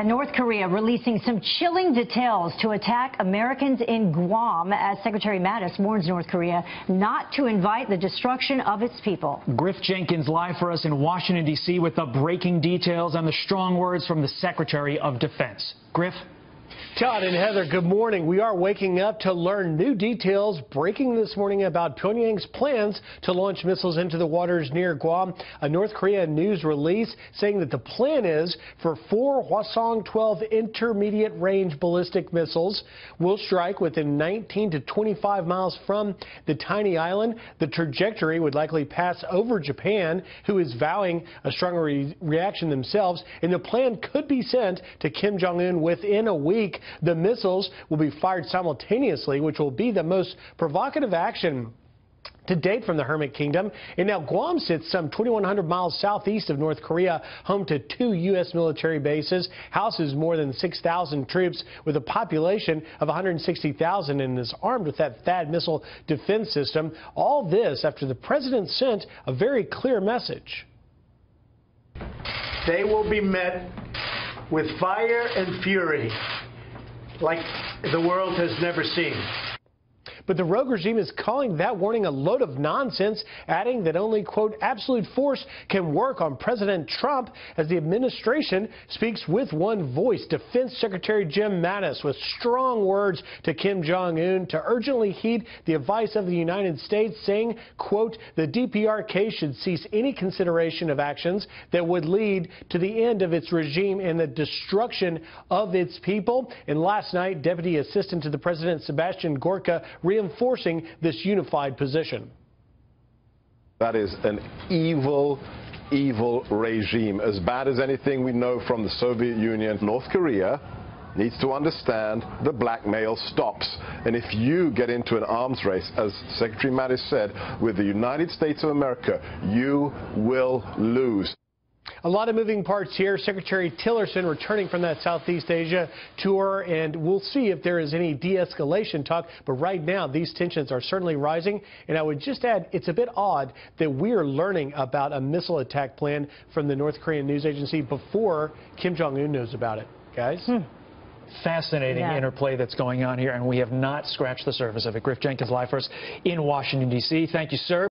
And North Korea releasing some chilling details to attack Americans in Guam as Secretary Mattis warns North Korea not to invite the destruction of its people. Griff Jenkins live for us in Washington, D.C. with the breaking details and the strong words from the Secretary of Defense. Griff? Todd and Heather, good morning. We are waking up to learn new details breaking this morning about Pyongyang's plans to launch missiles into the waters near Guam. A North Korea news release saying that the plan is for 4 Hwasong-12 intermediate range ballistic missiles will strike within 19 to 25 miles from the tiny island. The trajectory would likely pass over Japan, who is vowing a stronger reaction themselves, and the plan could be sent to Kim Jong-un within a week. The missiles will be fired simultaneously, which will be the most provocative action to date from the Hermit Kingdom. And now Guam sits some 2,100 miles southeast of North Korea, home to 2 U.S. military bases, houses more than 6,000 troops with a population of 160,000, and is armed with that THAAD missile defense system. All this after the president sent a very clear message. They will be met with fire and fury like the world has never seen. But the rogue regime is calling that warning a load of nonsense, adding that only, quote, absolute force can work on President Trump as the administration speaks with one voice. Defense Secretary Jim Mattis with strong words to Kim Jong-un to urgently heed the advice of the United States, saying, quote, the DPRK should cease any consideration of actions that would lead to the end of its regime and the destruction of its people. And last night, Deputy Assistant to the President Sebastian Gorka reinforcing this unified position. That is an evil, evil regime, as bad as anything we know from the Soviet Union. North Korea needs to understand the blackmail stops. And if you get into an arms race, as Secretary Mattis said, with the United States of America, you will lose. A lot of moving parts here. Secretary Tillerson returning from that Southeast Asia tour, and we'll see if there is any de-escalation talk. But right now, these tensions are certainly rising. And I would just add, it's a bit odd that we are learning about a missile attack plan from the North Korean news agency before Kim Jong-un knows about it. Guys? Fascinating interplay that's going on here, and we have not scratched the surface of it. Griff Jenkins live for us in Washington, D.C. Thank you, sir.